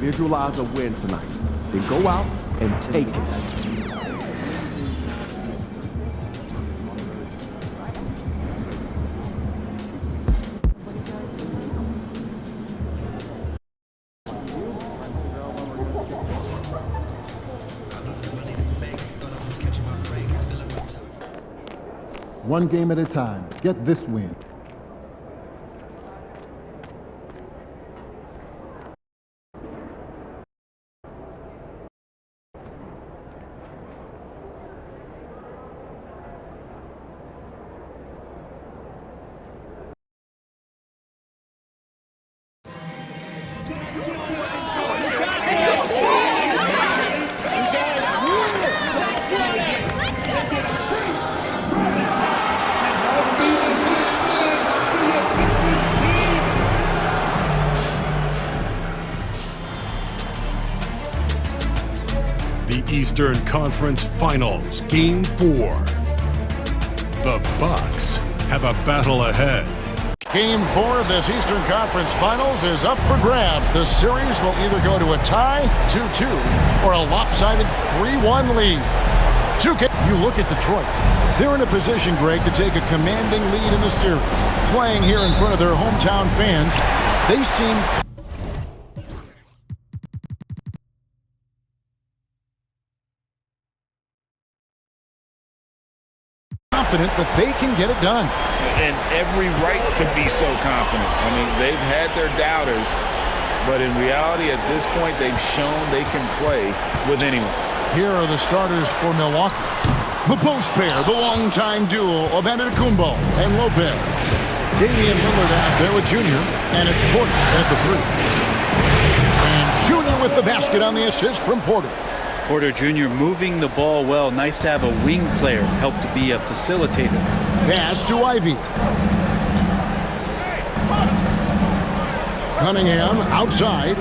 visualize a win tonight. Then go out and take it. One game at a time. Get this win. The Eastern Conference Finals, Game 4. The Bucks have a battle ahead. Game 4 of this Eastern Conference Finals is up for grabs. The series will either go to a tie, 2-2, or a lopsided 3-1 lead. You look at Detroit. They're in a position, Greg, to take a commanding lead in the series. Playing here in front of their hometown fans, they seem confident that they can get it done. And every right to be so confident. I mean, they've had their doubters, but in reality, at this point, they've shown they can play with anyone. Here are the starters for Milwaukee. The post pair, the longtime duo of Antetokounmpo and Lopez. Damian Lillard out there with Junior, and it's Porter at the 3. And Junior with the basket on the assist from Porter. Porter Jr. moving the ball well. Nice to have a wing player help to be a facilitator. Pass to Ivy. Cunningham outside.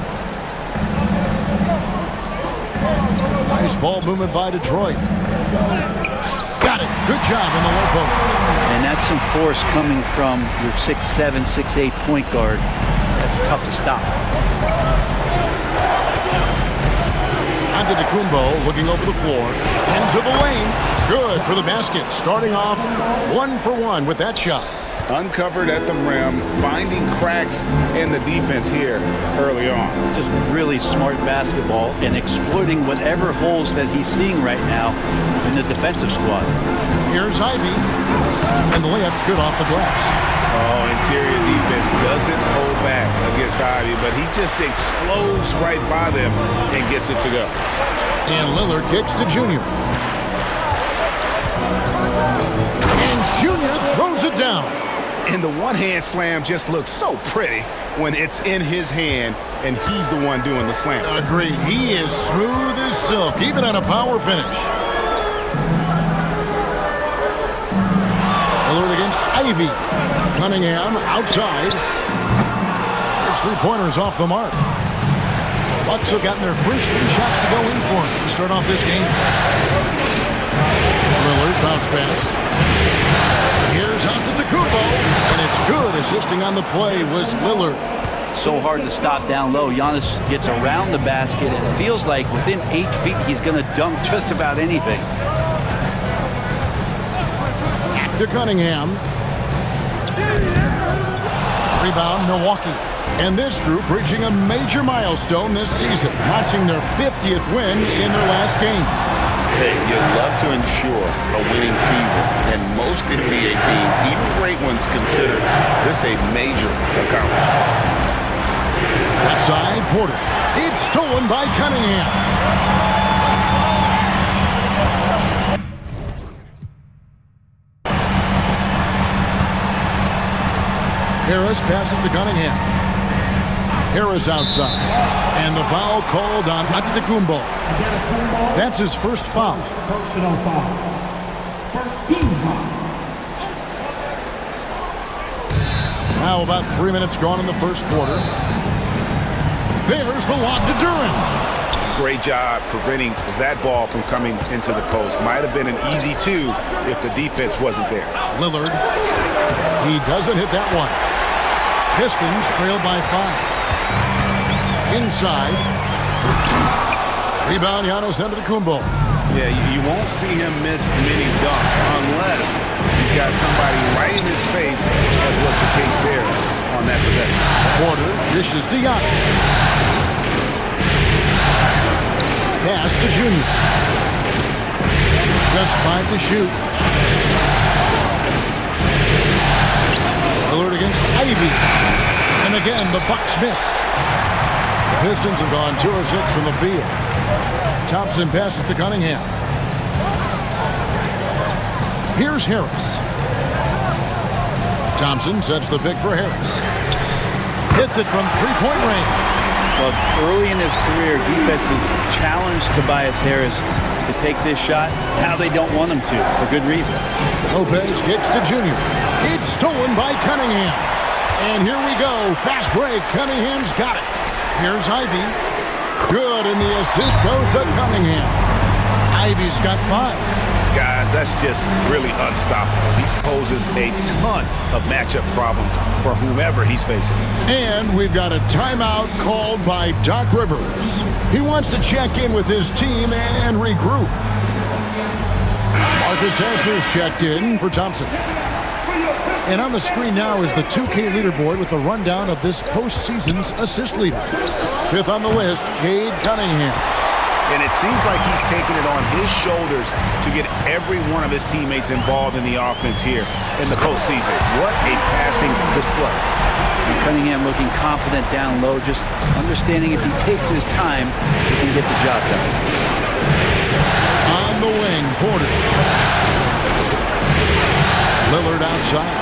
Nice ball movement by Detroit. Got it. Good job in the low post. And that's some force coming from your 6'7", 6'8" point guard. That's tough to stop. Antetokounmpo looking over the floor. Into the lane. Good for the basket. Starting off 1 for 1 with that shot. Uncovered at the rim, finding cracks in the defense here early on. Just really smart basketball and exploiting whatever holes that he's seeing right now in the defensive squad. Here's Ivy. And the layup's good off the glass. Oh, interior defense doesn't hold back against Ivy, but he just explodes right by them and gets it to go. And Lillard kicks to Junior. And Junior throws it down. And the one-hand slam just looks so pretty when it's in his hand and he's the one doing the slam. Agreed. He is smooth as silk, even on a power finish. Lillard against Ivy. Cunningham outside. His three-pointers off the mark. Bucks have gotten their first 3 shots to go in for him to start off this game. Lillard bounce pass. Here's Antetokounmpo, and it's good. Assisting on the play was Lillard. So hard to stop down low. Giannis gets around the basket, and it feels like within 8 feet he's going to dunk just about anything. To Cunningham. Rebound, Milwaukee. And this group reaching a major milestone this season, notching their 50th win in their last game. Hey, you'd love to ensure a winning season, and most NBA teams, even great ones, consider this a major accomplishment. Left side, Porter. It's stolen by Cunningham. Harris passes to Cunningham. Harris outside. And the foul called on Antetokounmpo. That's his first foul. Personal foul. First team foul. Now about 3 minutes gone in the first quarter. There's the lob to Duren. Great job preventing that ball from coming into the post. Might have been an easy 2 if the defense wasn't there. Lillard. He doesn't hit that one. Pistons trail by 5. Inside. Rebound, Giannis Antetokounmpo. Yeah, you won't see him miss many dunks unless you've got somebody right in his face, as was the case there on that possession. Porter dishes to Giannis. Pass to Junior. Just 5 to shoot. Lillard against Ivy. And again, the Bucks miss. The Pistons have gone 2 of 6 from the field. Thompson passes to Cunningham. Here's Harris. Thompson sets the pick for Harris. Hits it from three-point range. Well, early in his career, defenses challenged Tobias Harris to take this shot. Now they don't want him to, for good reason. Lopez kicks to Junior. It's stolen by Cunningham. And here we go. Fast break. Cunningham's got it. Here's Ivy. Good, and the assist goes to Cunningham. Ivy's got 5. Guys, that's just really unstoppable. He poses a ton of matchup problems for whomever he's facing. And we've got a timeout called by Doc Rivers. He wants to check in with his team and regroup. Marcus Sasser's checked in for Thompson. And on the screen now is the 2K leaderboard with a rundown of this postseason's assist leader. 5th on the list, Cade Cunningham. And it seems like he's taking it on his shoulders to get every one of his teammates involved in the offense here in the postseason. What a passing display. And Cunningham looking confident down low, just understanding if he takes his time, he can get the job done. On the wing, Porter. Lillard outside.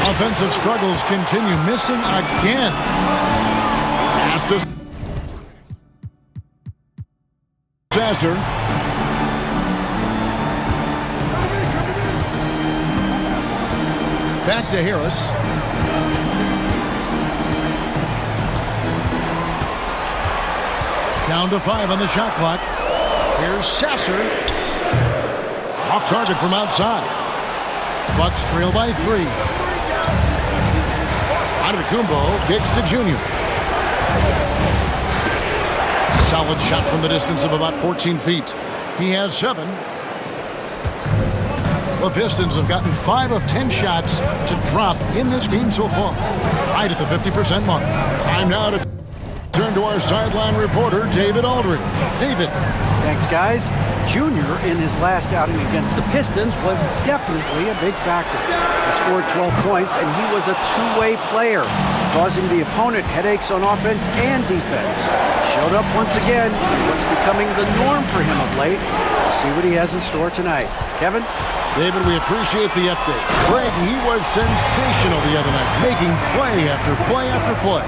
Offensive struggles continue, missing again. Pass to Sasser. Back to Harris. Down to 5 on the shot clock. Here's Sasser. Off target from outside. Bucks trail by 3. Antetokounmpo kicks to Junior. Solid shot from the distance of about 14 feet. He has 7. The Pistons have gotten 5 of 10 shots to drop in this game so far. Right at the 50% mark. Time now to turn to our sideline reporter, David Aldridge. David. Thanks, guys. Junior, in his last outing against the Pistons, was definitely a big factor. He scored 12 points, and he was a two-way player, causing the opponent headaches on offense and defense. Showed up once again in what's becoming the norm for him of late. We'll see what he has in store tonight. Kevin? David, we appreciate the update. Greg, he was sensational the other night, making play after play after play.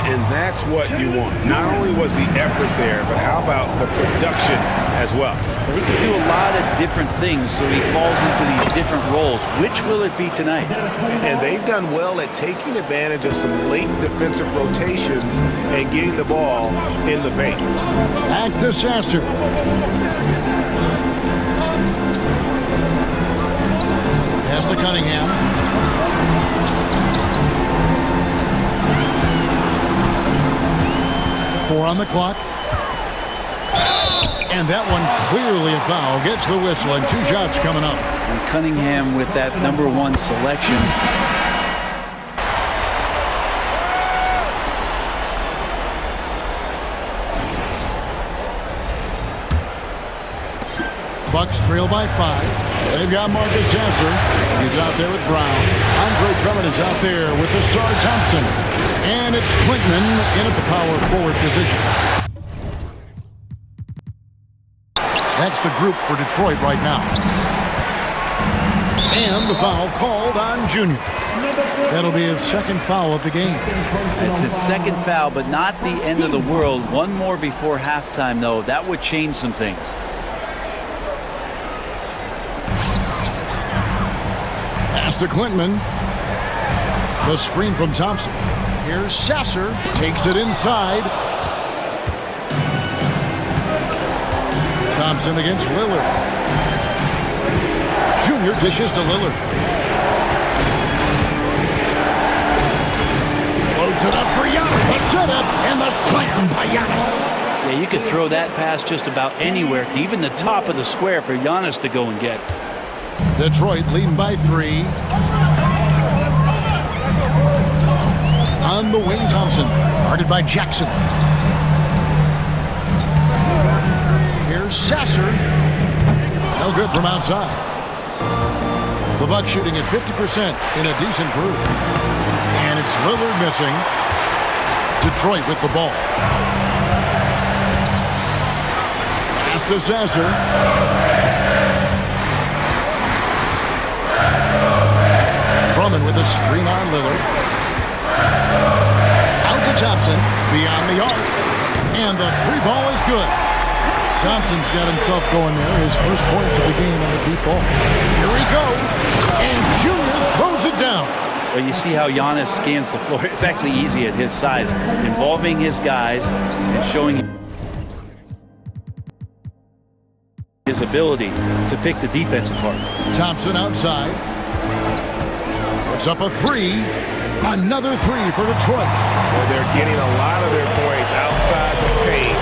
And that's what you want. Not only was the effort there, but how about the production as well? He can do a lot of different things, so he falls into these different roles. Which will it be tonight? And they've done well at taking advantage of some late defensive rotations and getting the ball in the paint. Back to Sasser. Pass to Cunningham. Four on the clock. And that one clearly a foul. Gets the whistle, and 2 shots coming up. And Cunningham with that #1 selection. Bucks trail by 5. They've got Marcus Sasser. He's out there with Brown. Andre Drummond is out there with Ausar Thompson. And it's Quintman in at the power forward position. That's the group for Detroit right now. And the foul called on Junior. That'll be his 2nd foul of the game. It's his 2nd foul, but not the end of the world. One more before halftime, though. That would change some things. Pass to Quintman. The screen from Thompson. Here's Sasser. Takes it inside. Thompson against Lillard. Junior dishes to Lillard. Loads it up for Giannis. The setup and the slam. down by Giannis. Yeah, you could throw that pass just about anywhere, even the top of the square for Giannis to go and get. Detroit leading by 3. On the wing, Thompson. Guarded by Jackson. Here's Sasser. No good from outside. The Bucks shooting at 50% in a decent group. And it's Lillard missing. Detroit with the ball. Pass to Sasser. Drummond with a screen on Lillard. Out to Thompson. Beyond the arc. And the 3-ball is good. Thompson's got himself going there. His first points of the game on the deep ball. Here he goes. And Junior throws it down. Well, you see how Giannis scans the floor. It's actually easy at his size, involving his guys and showing his ability to pick the defense apart. Thompson outside. Puts up a 3. Another 3 for Detroit. Well, they're getting a lot of their points outside the paint.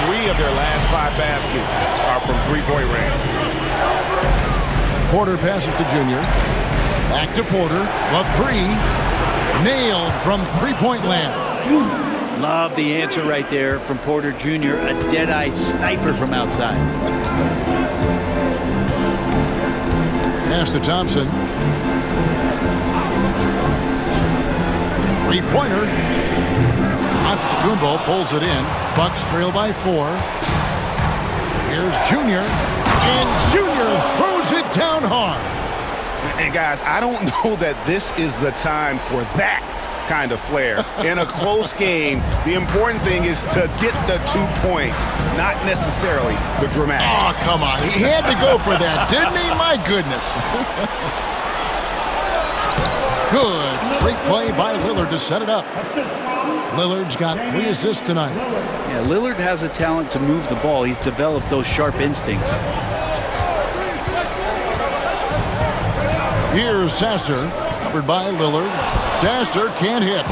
3 of their last 5 baskets are from three-point range. Porter passes to Junior. Back to Porter. A 3. Nailed from three-point land. Love the answer right there from Porter Jr., a dead-eye sniper from outside. Pass to Thompson. Three-pointer. Antetokounmpo pulls it in. Bucks trail by 4. Here's Junior. And Junior throws it down hard. And guys, I don't know that this is the time for that kind of flair. In a close game, the important thing is to get the 2 points, not necessarily the dramatics. Oh, come on. He had to go for that, didn't he? My goodness. Good. Great play by Lillard to set it up. Lillard's got 3 assists tonight. Yeah, Lillard has a talent to move the ball. He's developed those sharp instincts. Here's Sasser, covered by Lillard. Sasser can't hit.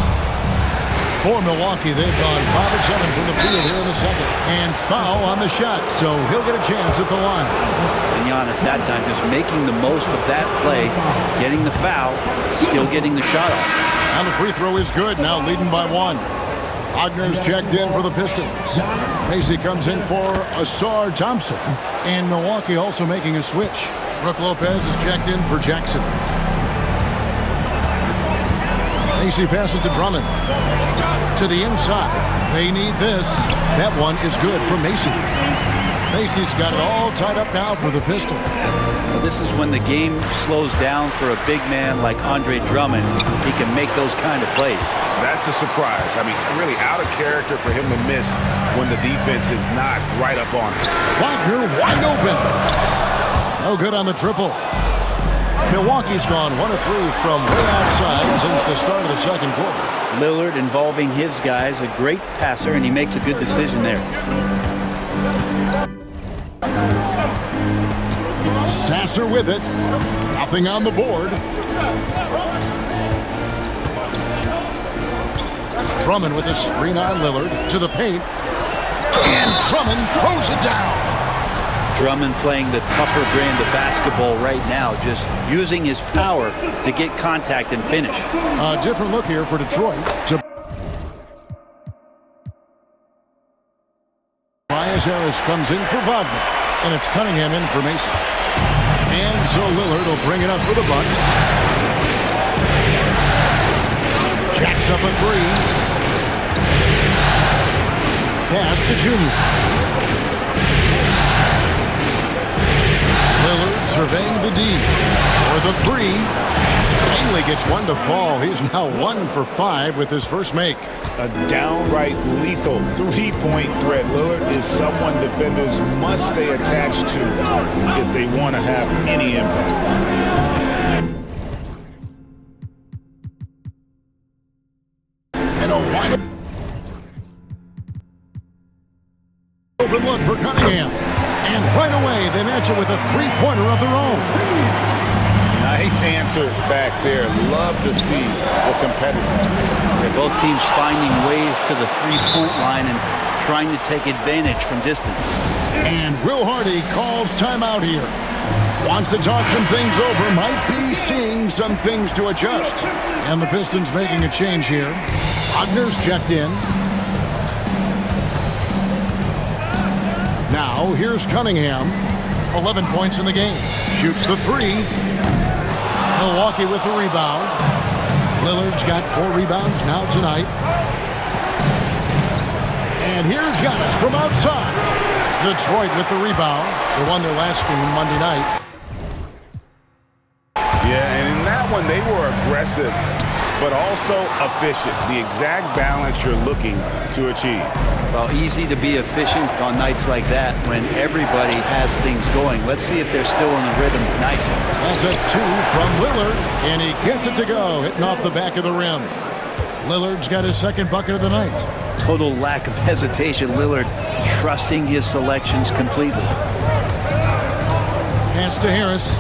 For Milwaukee, they've gone 5 of 7 from the field here in the second. And foul on the shot, so he'll get a chance at the line. And Giannis that time just making the most of that play, getting the foul, still getting the shot off. And the free throw is good, now leading by 1. Wagner's checked in for the Pistons. Macy comes in for Ausar Thompson. And Milwaukee also making a switch. Brook Lopez is checked in for Jackson. Macy passes to Drummond. To the inside. They need this. That one is good for Macy. Macy's got it all tied up now for the Pistons. Well, this is when the game slows down for a big man like Andre Drummond. He can make those kind of plays. That's a surprise. I mean, really out of character for him to miss when the defense is not right up on him. Wagner wide open. No good on the triple. Milwaukee's gone 1 of 3 from way outside since the start of the second quarter. Lillard involving his guys, a great passer, and he makes a good decision there. Sasser with it. Nothing on the board. Drummond with a screen on Lillard to the paint. And Drummond throws it down. Drummond playing the tougher brand of basketball right now, just using his power to get contact and finish. A different look here for Detroit. Tobias Harris comes in for Wagner, and it's Cunningham in for Mason. And so Lillard will bring it up for the Bucks. Jacks up a 3. Pass to Junior. Lillard surveying the D for the 3. Finally gets one to fall. He's now 1 for 5 with his first make. A downright lethal 3-point threat. Lillard is someone defenders must stay attached to if they want to have any impact. And a wide open look for Cunningham. And right away, they match it with a 3-pointer of their own. Nice answer back there. Love to see the competitors. They're both teams finding ways to the three-point line and trying to take advantage from distance. And Will Hardy calls timeout here. Wants to talk some things over. Might be seeing some things to adjust. And the Pistons making a change here. Wagner's checked in. Now, here's Cunningham. 11 points in the game. Shoots the three. Milwaukee with the rebound. Lillard's got 4 rebounds now tonight. And here's Giannis from outside. Detroit with the rebound. They won their last game Monday night. Yeah, and in that one, they were aggressive, but also efficient. The exact balance you're looking to achieve. Well, easy to be efficient on nights like that when everybody has things going. Let's see if they're still in the rhythm tonight. That's a 2 from Lillard, and he gets it to go, hitting off the back of the rim. Lillard's got his second bucket of the night. Total lack of hesitation. Lillard trusting his selections completely. Pass to Harris.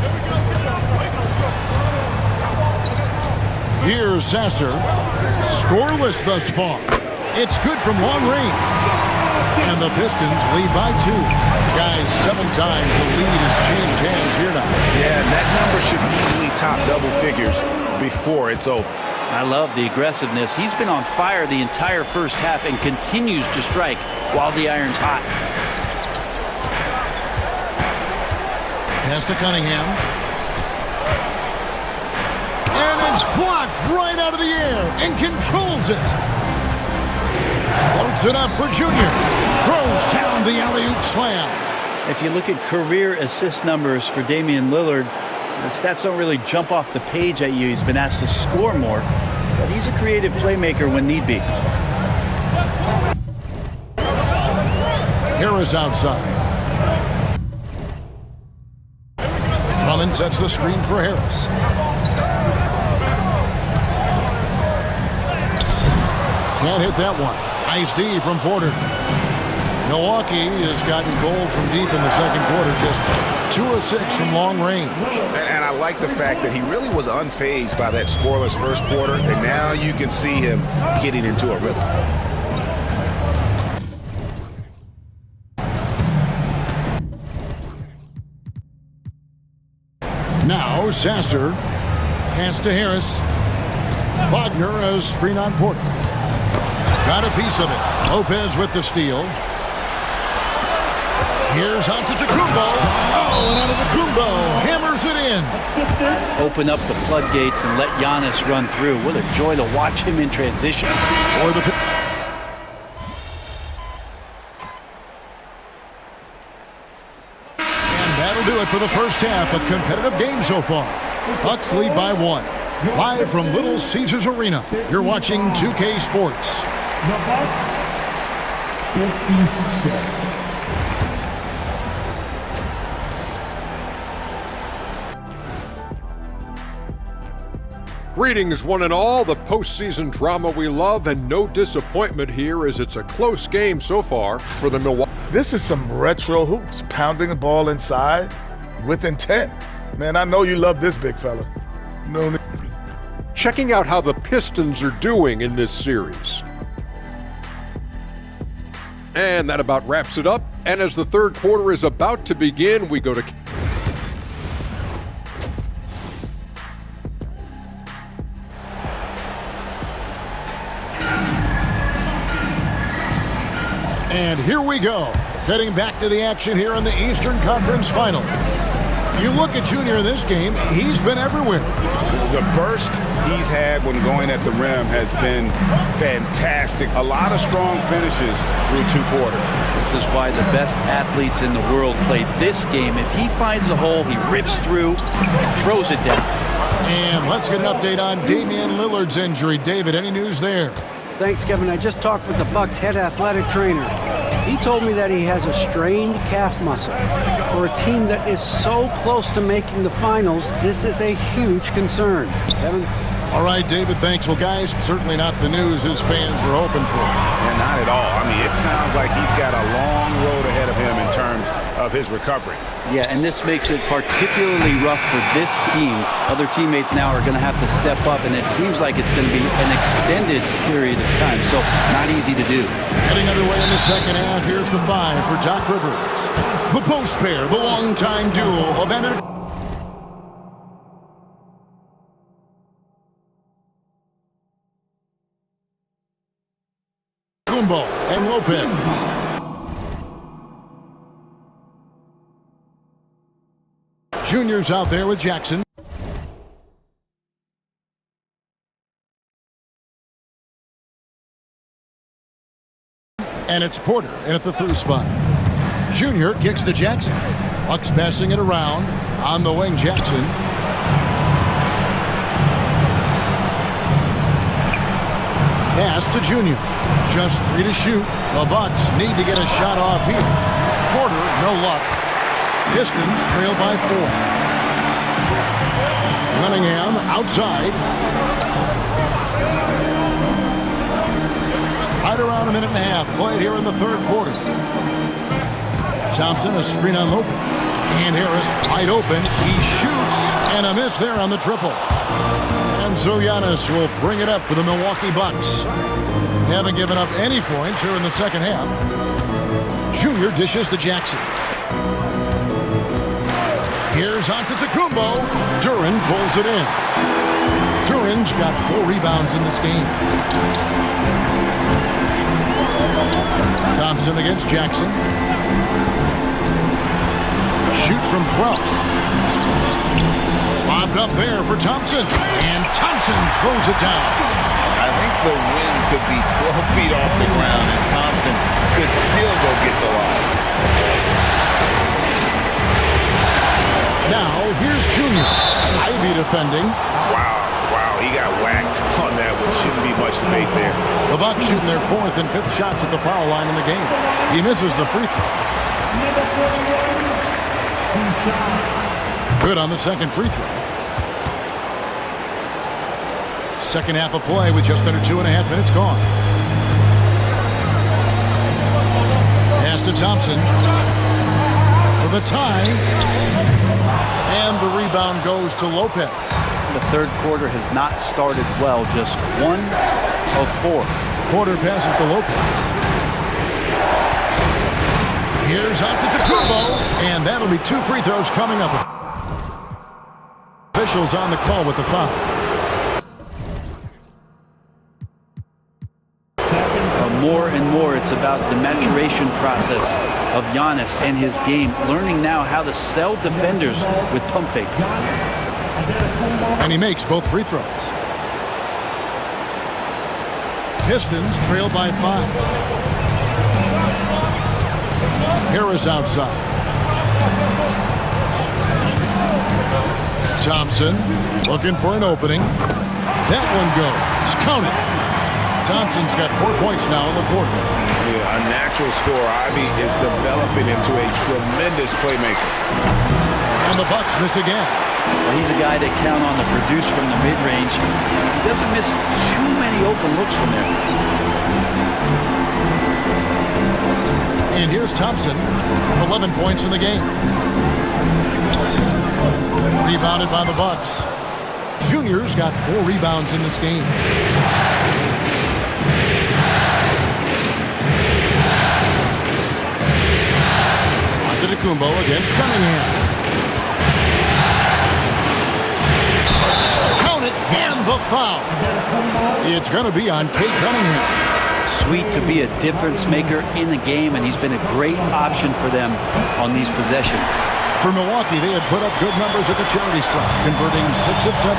Here's Sasser. Scoreless thus far. It's good from long range. And the Pistons lead by 2. Guys, 7 times the lead has changed hands here now. Yeah, and that number should easily top double figures before it's over. I love the aggressiveness. He's been on fire the entire first half and continues to strike while the iron's hot. Pass to Cunningham. And it's blocked right out of the air and controls it. Floats it up for Junior. Throws down the alley-oop slam. If you look at career assist numbers for Damian Lillard, the stats don't really jump off the page at you. He's been asked to score more, but he's a creative playmaker when need be. Harris outside. Drummond sets the screen for Harris. Can't hit that one. Nice D from Porter. Milwaukee has gotten cold from deep in the second quarter, just 2 of 6 from long range. And I like the fact that he really was unfazed by that scoreless first quarter, and now you can see him getting into a rhythm. Now Sasser. Pass to Harris. Wagner as screen on Porter. Got a piece of it. Lopez with the steal. Here's Antetokounmpo. Oh, and Antetokounmpo hammers it in. Open up the floodgates and let Giannis run through. What a joy to watch him in transition. And that'll do it for the first half. A competitive game so far. Bucks lead by 1. Live from Little Caesars Arena, you're watching 2K Sports. The Bucks, 56. Greetings, one and all. The postseason drama we love, and no disappointment here as it's a close game so far for the Milwaukee. This is some retro hoops, pounding the ball inside with intent. Man, I know you love this, big fella. No. Checking out how the Pistons are doing in this series. And that about wraps it up. And as the third quarter is about to begin, we go to... And here we go. Heading back to the action here in the Eastern Conference Final. You look at Junior in this game, he's been everywhere. The burst he's had when going at the rim has been fantastic. A lot of strong finishes through 2 quarters. This is why the best athletes in the world play this game. If he finds a hole, he rips through and throws it down. And let's get an update on Damian Lillard's injury. David, any news there? Thanks, Kevin. I just talked with the Bucks head athletic trainer. He told me that he has a strained calf muscle. For a team that is so close to making the finals, this is a huge concern. Kevin? All right, David, thanks. Well, guys, certainly not the news his fans were hoping for. And not at all. I mean, it sounds like he's got a long road ahead of him in terms of his recovery. Yeah, and this makes it particularly rough for this team. Other teammates now are going to have to step up, and it seems like it's going to be an extended period of time, so not easy to do. Heading underway in the second half, here's the 5 for Doc Rivers. The post pair, the longtime duo of entertainment. And Lopez. Junior's out there with Jackson. And it's Porter in at the 3 spot. Junior kicks to Jackson. Bucks passing it around. On the wing, Jackson. Pass to Junior. Just 3 to shoot. The Bucks need to get a shot off here. Porter, no luck. Pistons trail by 4. Cunningham outside. Right around a minute and a half played here in the third quarter. Thompson, a screen on Lopez. And Harris wide open. He shoots, and a miss there on the triple. And so Giannis will bring it up for the Milwaukee Bucks. They haven't given up any points here in the second half. Junior dishes to Jackson. Here's Antetokounmpo. Duren pulls it in. Duren's got 4 rebounds in this game. Thompson against Jackson. Shoots from 12. Bobbed up there for Thompson. And Thompson throws it down. I think the wind could be 12 feet off the ground, and Thompson could still go get the lob. Now, here's Junior. Ivy defending. Wow, he got whacked on that, which shouldn't be much debate there. The Bucks shooting their 4th and 5th shots at the foul line in the game. He misses the free throw. Good on the second free throw. Second half of play with just under 2.5 minutes gone. Pass to Thompson for the tie. And the rebound goes to Lopez. The third quarter has not started well, just 1 of 4. Porter passes to Lopez. Here's Antetokounmpo, and that'll be 2 free throws coming up. Officials on the call with the foul. More and more, it's about the maturation process of Giannis and his game, learning now how to sell defenders with pump fakes. And he makes both free throws. Pistons trail by 5. Harris outside. Thompson looking for an opening. That one goes. Count it. Thompson's got 4 points now in the quarter. Yeah, a natural scorer. Ivy is developing into a tremendous playmaker. And the Bucks miss again. Well, he's a guy they count on to produce from the mid-range. He doesn't miss too many open looks from there. And here's Thompson, 11 points in the game. Rebounded by the Bucks. Junior's got 4 rebounds in this game. Antetokounmpo against Cunningham. Count it, and the foul. It's going to be on Cade Cunningham. Sweet to be a difference maker in the game, and he's been a great option for them on these possessions. For Milwaukee, they had put up good numbers at the charity stripe, converting 6 of 7.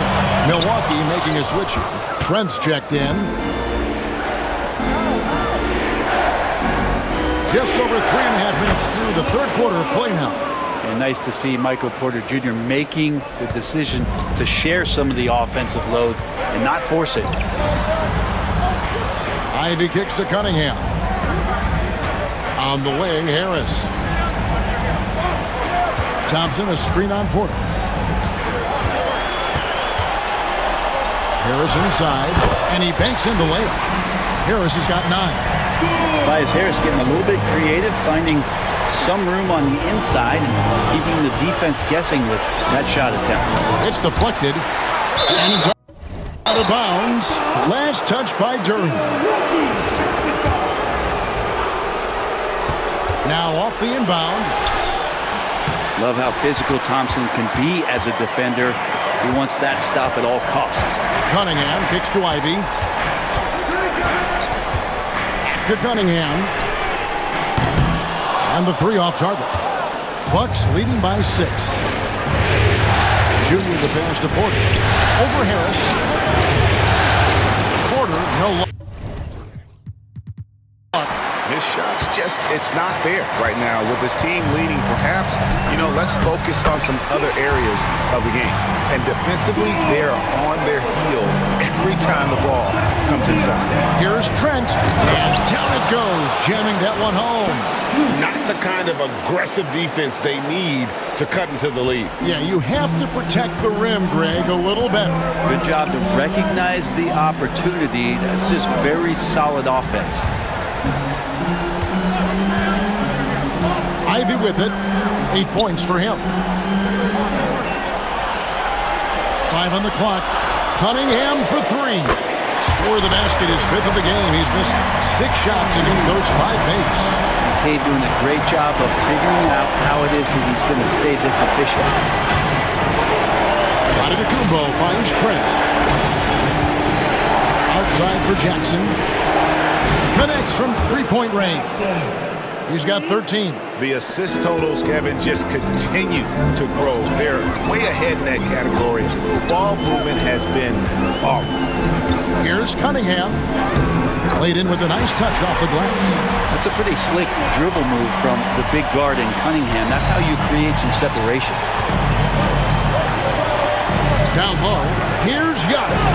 Milwaukee making a switch here. Trent's checked in. Just over 3.5 minutes through the third quarter of play now. And nice to see Michael Porter Jr. making the decision to share some of the offensive load and not force it. Ivy kicks to Cunningham. On the wing, Harris. Thompson, a screen on Porter. Harris inside, and he banks in the layup. Harris has got 9. Tobias Harris getting a little bit creative, finding some room on the inside and keeping the defense guessing with that shot attempt. It's deflected, and it's out of bounds. Last touch by Duren. Now off the inbound. Love how physical Thompson can be as a defender. He wants that stop at all costs. Cunningham kicks to Ivey. Back to Cunningham. And the 3 off target. Bucks leading by 6. Junior the pass to Porter. Over Harris. Porter, no luck. His shot's just, it's not there right now. With his team leading, perhaps, let's focus on some other areas of the game. And defensively, they're on their heels every time the ball comes inside. Here's Trent, and down it goes, jamming that one home. Not the kind of aggressive defense they need to cut into the lead. Yeah, you have to protect the rim, Greg, a little better. Good job to recognize the opportunity. That's just very solid offense. Ivey with it. 8 points for him. 5 on the clock. Cunningham for 3. Score the basket, his 5th of the game. He's missed 6 shots against those 5 mates. McKay doing a great job of figuring out how it is that he's going to stay this efficient. Antetokounmpo finds Trent. Outside for Jackson. Connects from 3-point range. He's got 13. The assist totals, Kevin, just continue to grow. They're way ahead in that category. Ball movement has been flawless. Here's Cunningham. Played in with a nice touch off the glass. That's a pretty slick dribble move from the big guard in Cunningham. That's how you create some separation. Down low, here's Giannis.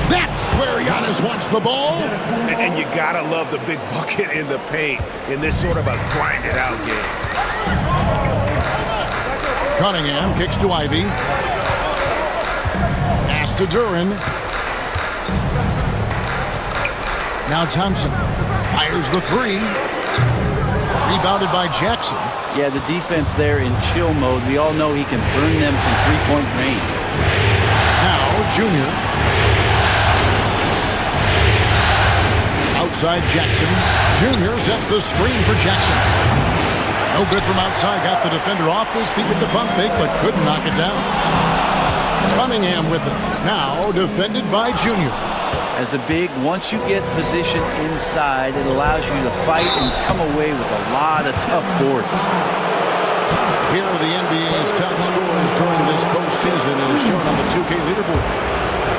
That's where Giannis wants the ball. And you gotta love the big bucket in the paint in this sort of a grinded out game. Cunningham kicks to Ivey. Pass to Duren. Now Thompson fires the 3. Rebounded by Jackson. Yeah, the defense there in chill mode. We all know he can burn them from 3-point range. Now Junior. Outside Jackson. Junior sets the screen for Jackson. No good from outside. Got the defender off his feet with the pump fake, but couldn't knock it down. Cunningham with it. Now defended by Junior. As a big, once you get position inside, it allows you to fight and come away with a lot of tough boards. Here are the NBA's top scorers during this postseason as shown on the 2K leaderboard.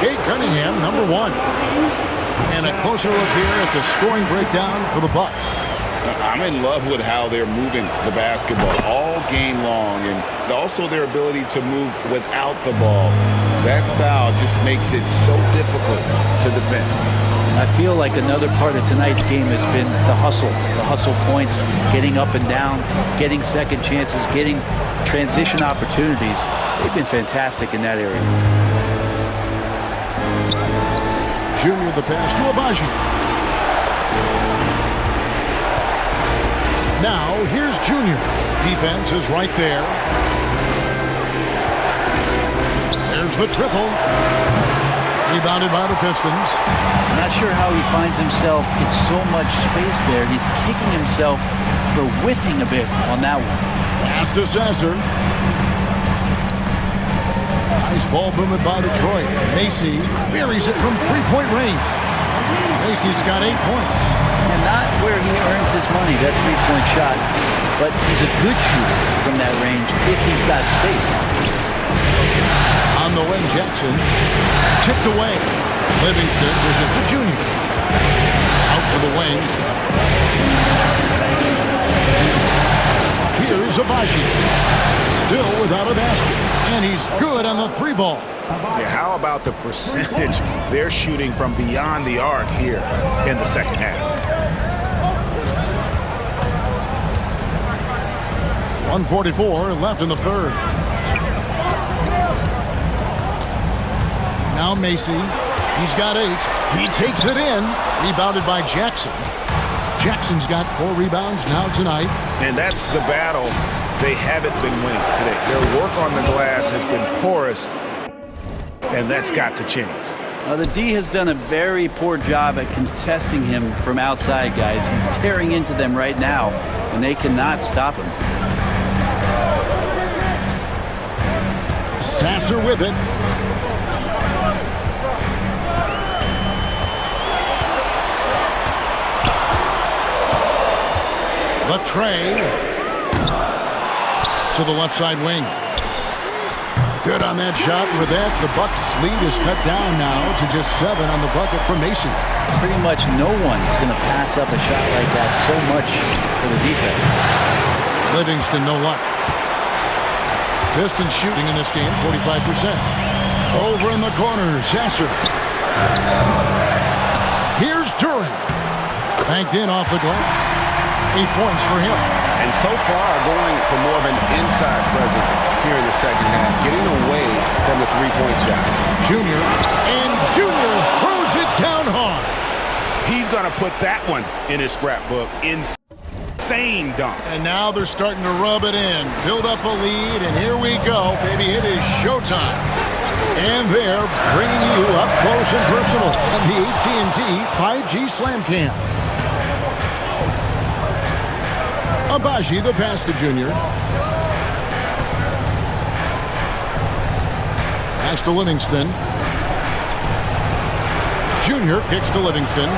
Cade Cunningham, number 1. And a closer look here at the scoring breakdown for the Bucks. I'm in love with how they're moving the basketball all game long, and also their ability to move without the ball. That style just makes it so difficult to defend. I feel like another part of tonight's game has been the hustle points, getting up and down, getting second chances, getting transition opportunities. They've been fantastic in that area. Junior the pass to Agbaji. Now here's Junior. Defense is right there. There's the triple. Rebounded by the Pistons. I'm not sure how he finds himself in so much space there. He's kicking himself for whiffing a bit on that one. Pass to Sasser. Nice ball movement by Detroit. Macy buries it from 3-point range. Macy's got 8 points. And not where he earns his money, that 3-point shot. But he's a good shooter from that range if he's got space. On the wing, Jackson. Tipped away. Livingston pushes to Junior. Out to the wing. Here's Agbaji. Still without a basket. And he's good on the 3-ball. Yeah, how about the percentage they're shooting from beyond the arc here in the second half? 1:44 left in the third. Now Macy. He's got 8. He takes it in. Rebounded by Jackson. Jackson's got 4 rebounds now tonight. And that's the battle they haven't been winning today. Their work on the glass has been porous, and that's got to change. The D has done a very poor job at contesting him from outside, guys. He's tearing into them right now, and they cannot stop him. Sasser with it. Latrey to the left side wing. Good on that shot. With that, the Bucks' lead is cut down now to just 7 on the bucket for Mason. Pretty much no one's going to pass up a shot like that so much for the defense. Livingston, no luck. Pistons shooting in this game, 45%. Over in the corner, Sasser. Here's Duran. Banked in off the glass. 8 points for him. And so far, going for more of an inside presence here in the second half, getting away from the three-point shot. Junior, and Junior throws it down hard. He's going to put that one in his scrapbook. Insane dunk. And now they're starting to rub it in, build up a lead, and here we go, baby. It is showtime. And they're bringing you up close and personal on the AT&T 5G Slam Cam. Abaji, the pass to Junior. Pass to Livingston. Junior kicks to Livingston.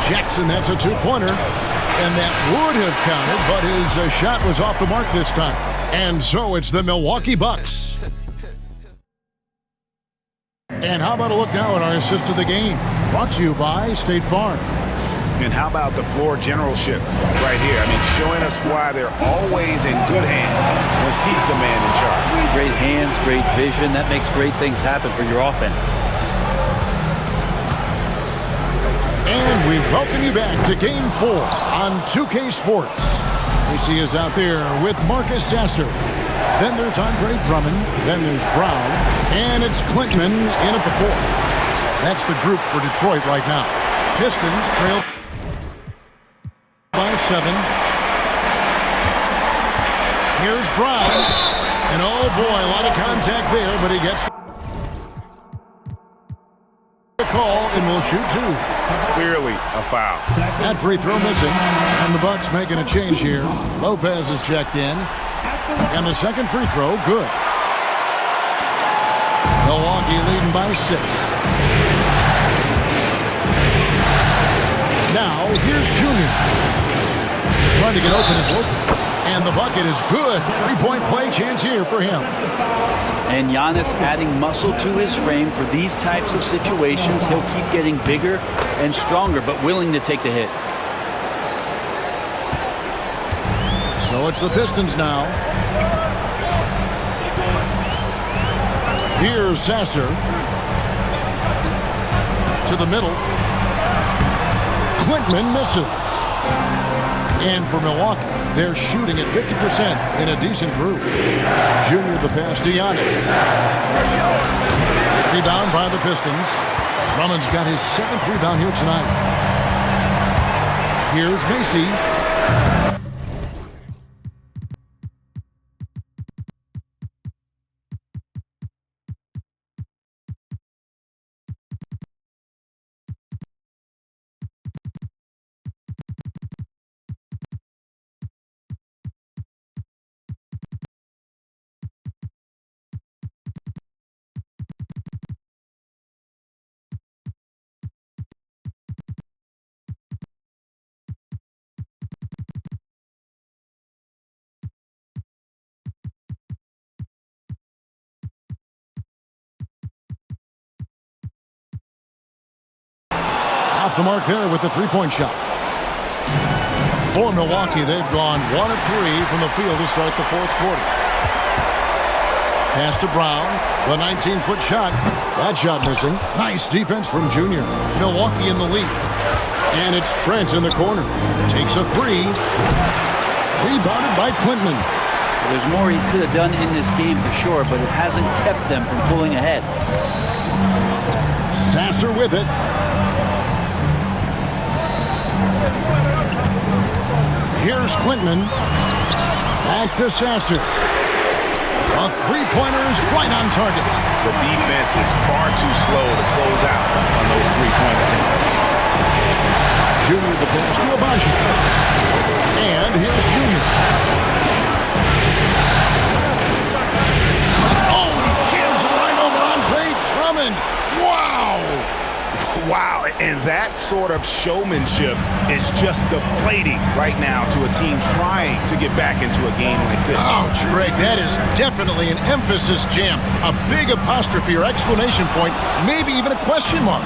Jackson, that's a 2-pointer. And that would have counted, but his shot was off the mark this time. And so it's the Milwaukee Bucks. And how about a look now at our assist of the game? Brought to you by State Farm. And how about the floor generalship right here? I mean, showing us why they're always in good hands when he's the man in charge. Great hands, great vision. That makes great things happen for your offense. And we welcome you back to Game 4 on 2K Sports. AC is out there with Marcus Sasser. Then there's Andre Drummond. Then there's Brown. And it's Klintman in at the 4. That's the group for Detroit right now. Pistons trail by 7. Here's Brown. And oh boy, a lot of contact there, but he gets the call and will shoot 2. Clearly a foul. That free throw missing. And the Bucks making a change here. Lopez is checked in. And the second free throw, good. Milwaukee leading by 6. Now, here's Junior. Trying to get open as Lopez. And the bucket is good. 3-point play chance here for him. And Giannis adding muscle to his frame for these types of situations. He'll keep getting bigger and stronger, but willing to take the hit. So it's the Pistons now. Here's Sasser. To the middle. Klintman misses. And for Milwaukee, they're shooting at 50% in a decent group. Junior the pass to Giannis. Rebound by the Pistons. Drummond's got his 7th rebound here tonight. Here's Macy. Off the mark there with the 3-point shot. For Milwaukee, they've gone 1 of 3 from the field to start the 4th quarter. Pass to Brown. The 19-foot shot. That shot missing. Nice defense from Junior. Milwaukee in the lead. And it's Trent in the corner. Takes a 3. Rebounded by Klintman. There's more he could have done in this game for sure, but it hasn't kept them from pulling ahead. Sasser with it. Here's Klintman. Back to Sasser. A three-pointer is right on target. The defense is far too slow to close out on those three-point attempts. Junior the pass to Abaji. And here's Junior. Oh, he jams it right over Andre Drummond. Wow! Wow, and that sort of showmanship is just deflating right now to a team trying to get back into a game like this. Ouch, Greg, that is definitely an emphasis jam. A big apostrophe or exclamation point, maybe even a question mark.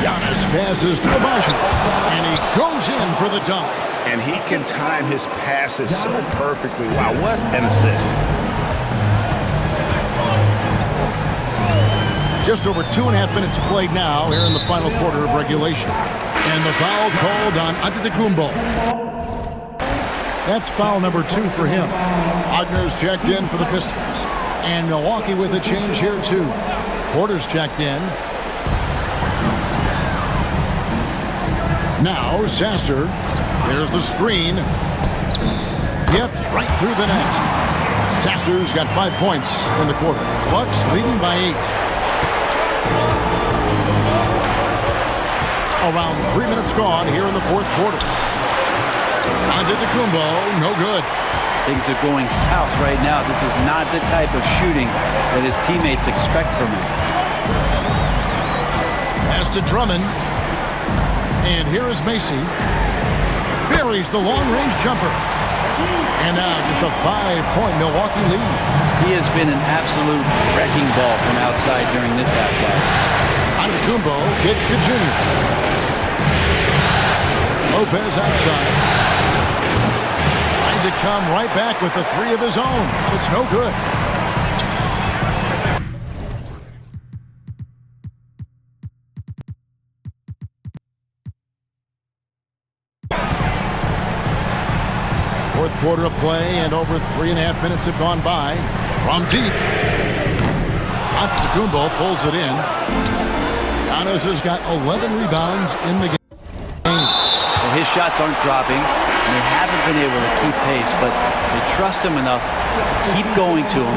Giannis passes to Abaji, and he goes in for the dunk. And he can time his passes so perfectly. Wow, what an assist. Just over 2.5 minutes played now here in the final quarter of regulation. And the foul called on Antetokounmpo. That's foul number 2 for him. Wagner's checked in for the Pistons. And Milwaukee with a change here too. Porter's checked in. Now Sasser. There's the screen. Yep, right through the net. Sasser's got 5 points in the quarter. Bucks leading by 8. Around 3 minutes gone here in the fourth quarter. Antetokounmpo, no good. Things are going south right now. This is not the type of shooting that his teammates expect from him. Pass to Drummond. And here is Macy. Buries the long-range jumper. And now just a 5-point Milwaukee lead. He has been an absolute wrecking ball from outside during this half glass. Antetokounmpo kicks to Junior. Lopez outside. Trying to come right back with the 3 of his own. It's no good. Fourth quarter of play, and over 3.5 minutes have gone by. From deep. Antetokounmpo pulls it in. Giannis has got 11 rebounds in the game. Well, his shots aren't dropping, and they haven't been able to keep pace, but they trust him enough to keep going to him,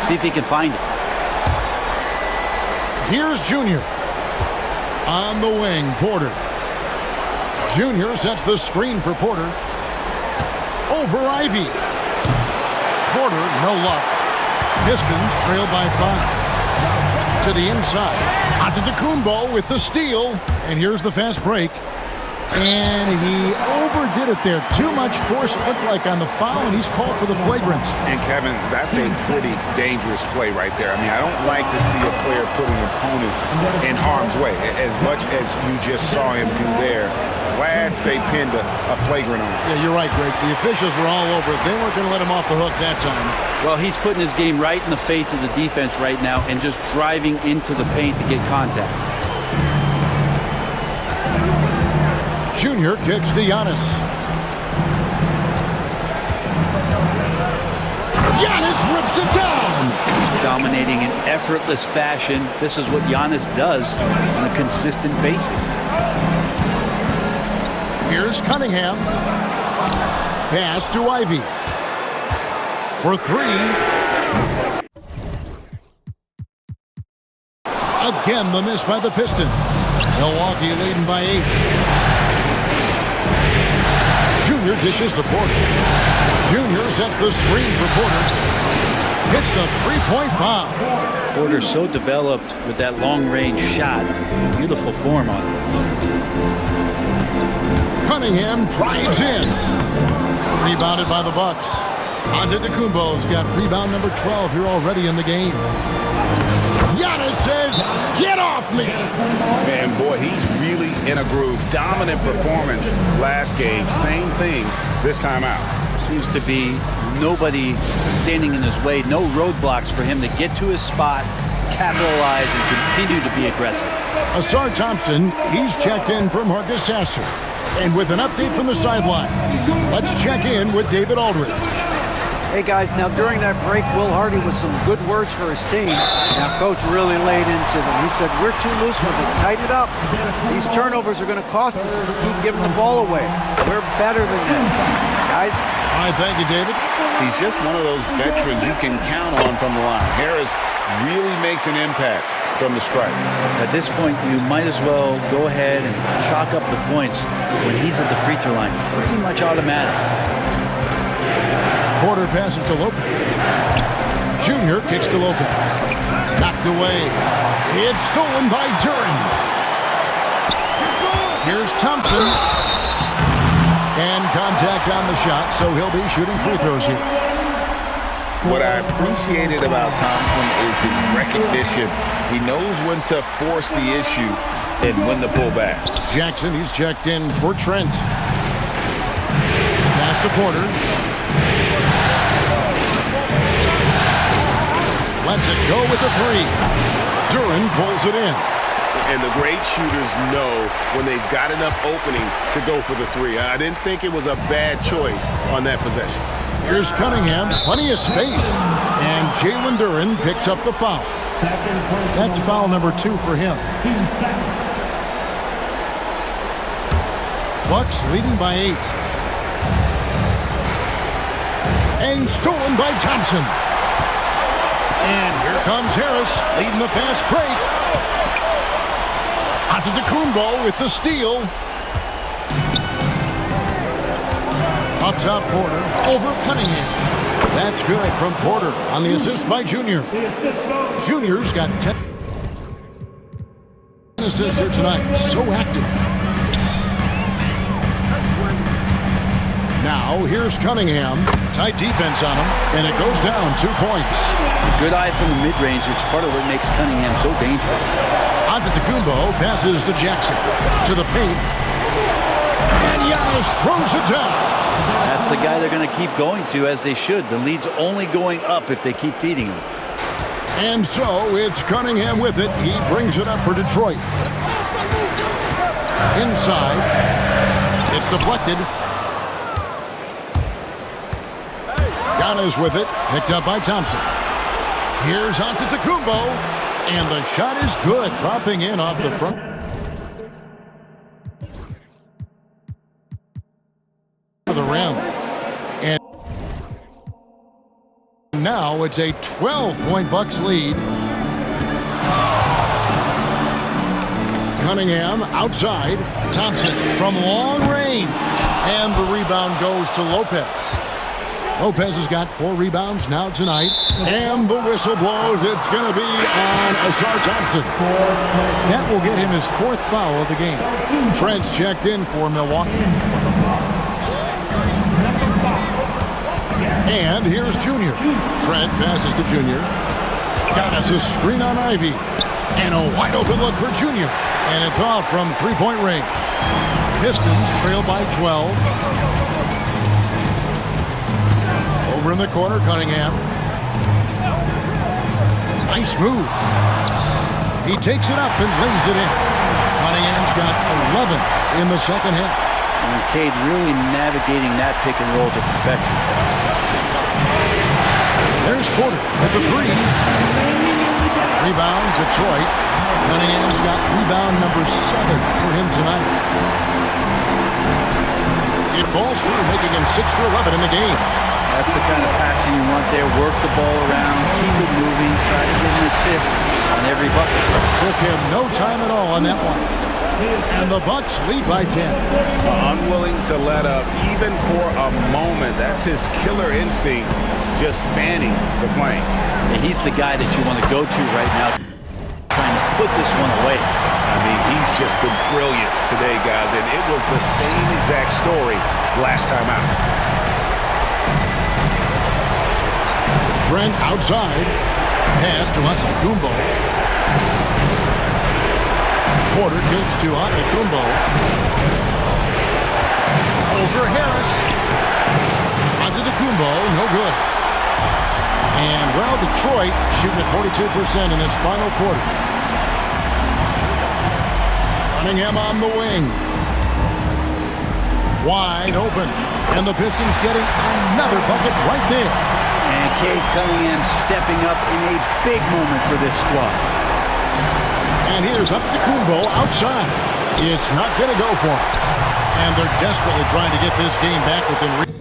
see if he can find it. Here's Junior. On the wing, Porter. Junior sets the screen for Porter. Over Ivy. Porter, no luck. Pistons trail by 5. To the inside. Antetokounmpo with the steal. And here's the fast break. And he overdid it there. Too much force, it looked like, on the foul, and he's called for the flagrant. And, Kevin, that's a pretty dangerous play right there. I mean, I don't like to see a player put an opponent in harm's way, as much as you just saw him do there. Glad they pinned a flagrant on him. Yeah, you're right, Greg. The officials were all over it. They weren't going to let him off the hook that time. Well, he's putting his game right in the face of the defense right now and just driving into the paint to get contact. Junior kicks to Giannis. Giannis rips it down. Dominating in effortless fashion. This is what Giannis does on a consistent basis. Here's Cunningham. Pass to Ivy. For 3. Again, the miss by the Pistons. Milwaukee leading by 8. Junior dishes to Porter. Junior sets the screen for Porter. Hits the 3-point bomb. Porter's so developed with that long-range shot. Beautiful form on it. Cunningham drives in. Rebounded by the Bucks. Antetokounmpo's got rebound number 12 here already in the game. Giannis says, "Get off me!" Man, boy, he's really in a groove. Dominant performance last game. Same thing this time out. Seems to be nobody standing in his way. No roadblocks for him to get to his spot, capitalize, and continue to be aggressive. Asar Thompson, he's checked in for Marcus Sasser. And with an update from the sideline, let's check in with David Aldridge. Hey guys, now during that break, Will Hardy with some good words for his team. Now coach really laid into them. He said, we're too loose with it, tighten it up. These turnovers are going to cost us if we keep giving the ball away. We're better than this. Guys? All right, thank you, David. He's just one of those veterans you can count on from the line. Harris really makes an impact from the stripe. At this point, you might as well go ahead and chalk up the points when he's at the free throw line. Pretty much automatic. Porter passes to Lopez. Junior kicks to Lopez. Knocked away. It's stolen by Duren. Here's Thompson. And contact on the shot, so he'll be shooting free throws here. What I appreciated about Thompson is his recognition. He knows when to force the issue and when to pull back. Jackson, he's checked in for Trent. Pass to Porter. Lets it go with the three. Duren pulls it in. And the great shooters know when they've got enough opening to go for the three. I didn't think it was a bad choice on that possession. Here's Cunningham, plenty of space. And Jalen Duren picks up the foul. That's foul number 2 for him. Bucks leading by 8. And stolen by Thompson. And here comes Harris, leading the fast break. Antetokounmpo with the steal. Up top, Porter over Cunningham. That's good from Porter on the assist by Junior. Junior's got 10 assists here tonight. So active. Now here's Cunningham. Tight defense on him, and it goes down 2 points. Good eye from the mid-range. It's part of what makes Cunningham so dangerous. Antetokounmpo passes to Jackson. To the paint. And Giannis throws it down. That's the guy they're going to keep going to, as they should. The lead's only going up if they keep feeding him. And so it's Cunningham with it. He brings it up for Detroit. Inside. It's deflected. Giannis with it. Picked up by Thompson. Here's Antetokounmpo. And the shot is good. Dropping in off the front of the rim. And now it's a 12-point Bucks lead. Cunningham outside. Thompson from long range. And the rebound goes to Lopez. Lopez has got 4 rebounds now tonight. And the whistle blows. It's going to be on Ausar Thompson. That will get him his 4th foul of the game. Trent's checked in for Milwaukee. And here's Junior. Trent passes to Junior. Got us a screen on Ivy. And a wide open look for Junior. And it's off from 3-point range. Pistons trail by 12. Over in the corner, Cunningham. Nice move. He takes it up and lays it in. Cunningham's got 11 in the second half. And Cade really navigating that pick and roll to perfection. There's Porter at the 3. Rebound, Detroit. Cunningham's got rebound number 7 for him tonight. It balls through, making him 6 for 11 in the game. That's the kind of passing you want there. Work the ball around, keep it moving, try to get an assist on every bucket. Took him no time at all on that one. And the Bucks lead by 10. Unwilling to let up even for a moment. That's his killer instinct, just fanning the flank. And he's the guy that you want to go to right now, trying to put this one away. I mean, he's just been brilliant today, guys, and it was the same exact story last time out. Trent outside. Pass to Antetokounmpo. Porter kicks to Antetokounmpo. Over Harris. Antetokounmpo, no good. And, well, Detroit shooting at 42% in this final quarter. Cunningham on the wing. wide open. And the Pistons getting another bucket right there. And Cade Cunningham stepping up in a big moment for this squad. And here's Antetokounmpo outside. It's not going to go for him. And they're desperately trying to get this game back within reach.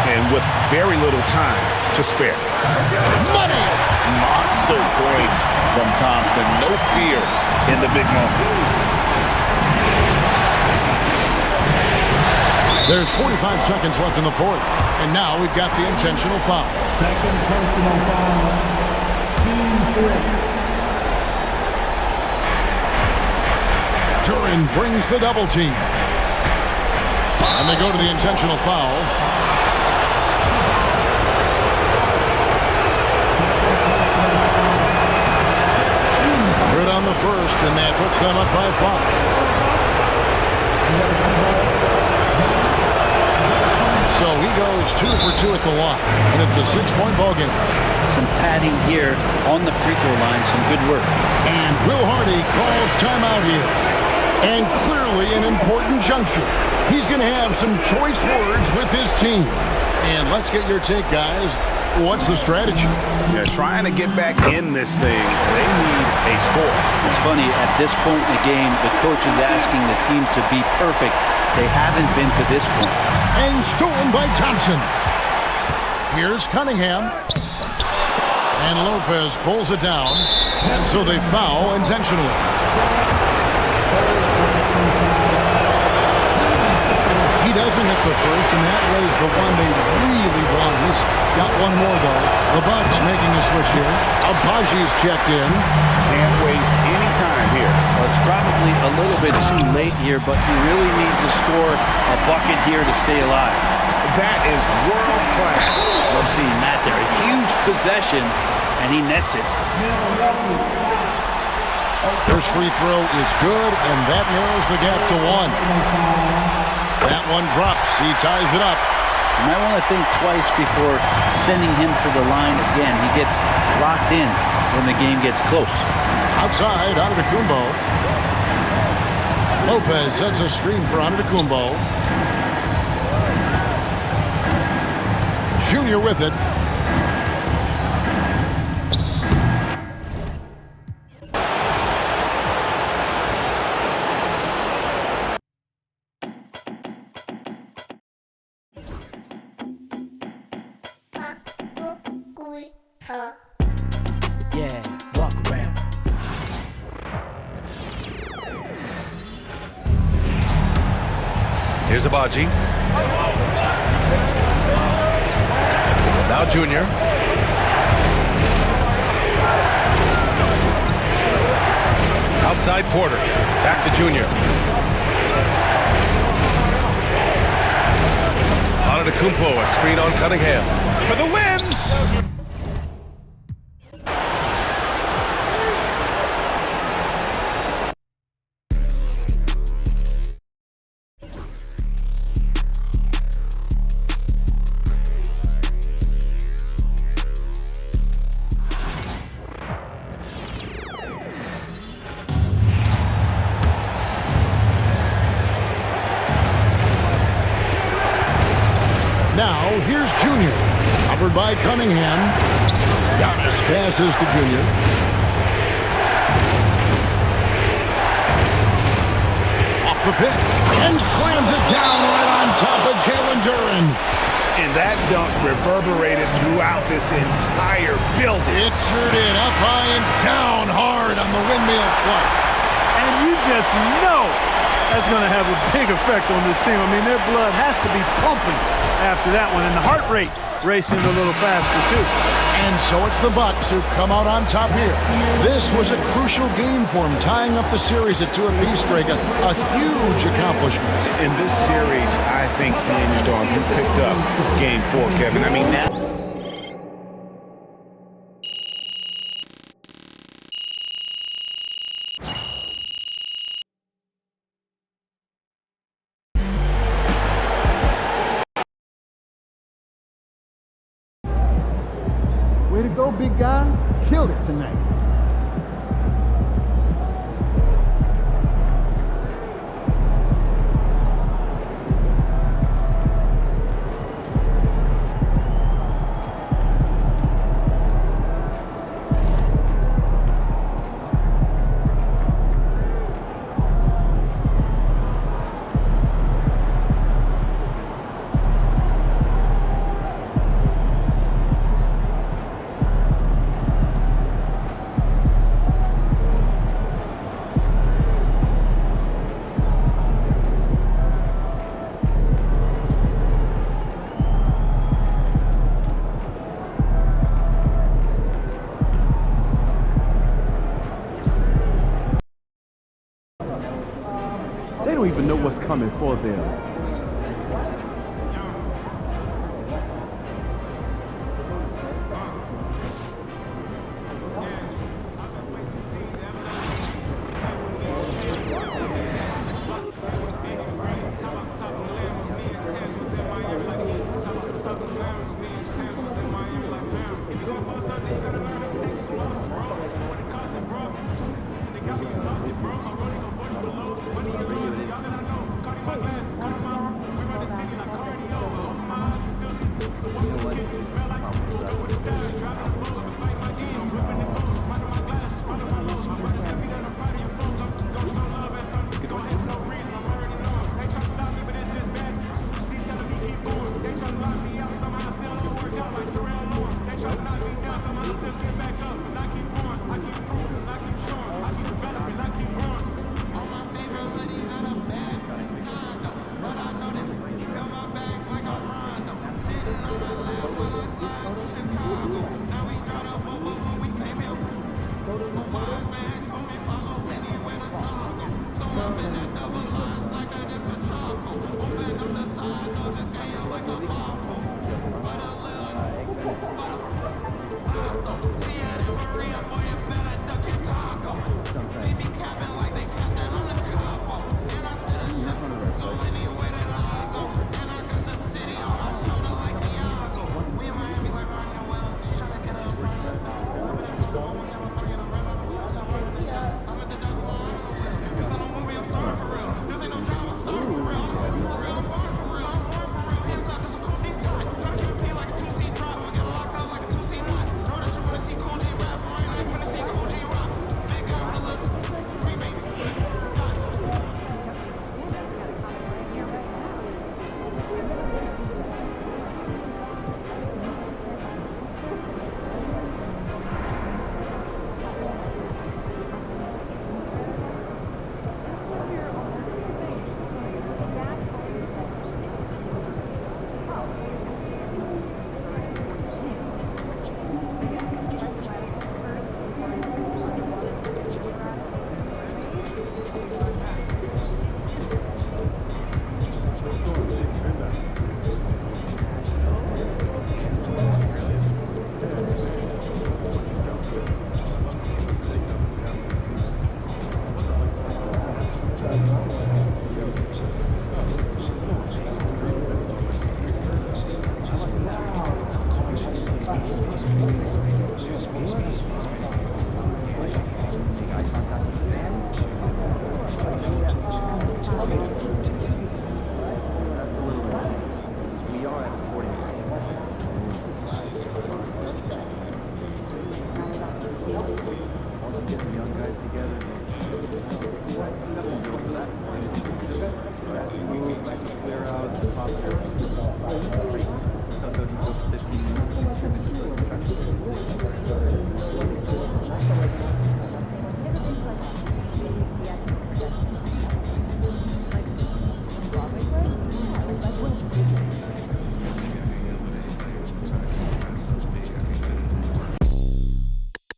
And with very little time to spare. Money! Monster points from Thompson. No fear in the big moment. There's 45 seconds left in the fourth. And now we've got the intentional foul. Second personal foul. Team 3. Turin brings the double team. And they go to the intentional foul. Good on the first, and that puts them up by 5. So he goes 2 for 2 at the line, and it's a 6-point ball game. Some padding here on the free throw line, some good work. And Will Hardy calls timeout here. And clearly an important juncture. He's going to have some choice words with his team. And let's get your take, guys. What's the strategy? They're trying to get back in this thing. They need a score. It's funny, at this point in the game, the coach is asking the team to be perfect. They haven't been to this point. And stolen by Thompson. Here's Cunningham. And Lopez pulls it down. And so they foul intentionally. He doesn't hit the first, and that was the one they really want. He's got one more, though. The Bucks making a switch here. Abaji's checked in. Can't waste any time here. Well, it's probably a little bit too late here, but you really need to score a bucket here to stay alive. That is world class. Love seeing that there. A huge possession, and he nets it. First free throw is good, and that narrows the gap to 1. That one drops. He ties it up. You might want to think twice before sending him to the line again. He gets locked in when the game gets close. Outside, Antetokounmpo. Lopez sets a screen for Antetokounmpo. Junior with it. Yeah, walk around. Here's Abaji. Now Junior. Outside Porter. Back to Junior. Antetokounmpo, a screen on Cunningham. For the win! Now, here's Junior. Covered by Cunningham. Giannis passes to Junior. Off the pick. And slams it down right on top of Jalen Duren. And that dunk reverberated throughout this entire building. It sure did. Up high and down hard on the windmill flight. And you just know that's going to have a big effect on this team. I mean, their blood has to be pumping after that one, and the heart rate racing a little faster too. And so it's the Bucks who come out on top here. This was a crucial game for them, tying up the series at 2 apiece, Greg. A huge accomplishment. In this series, I think hinged on who picked up Game 4, Kevin. I mean, now. Way to go, big guy. Killed it tonight. don't even know what's coming for them.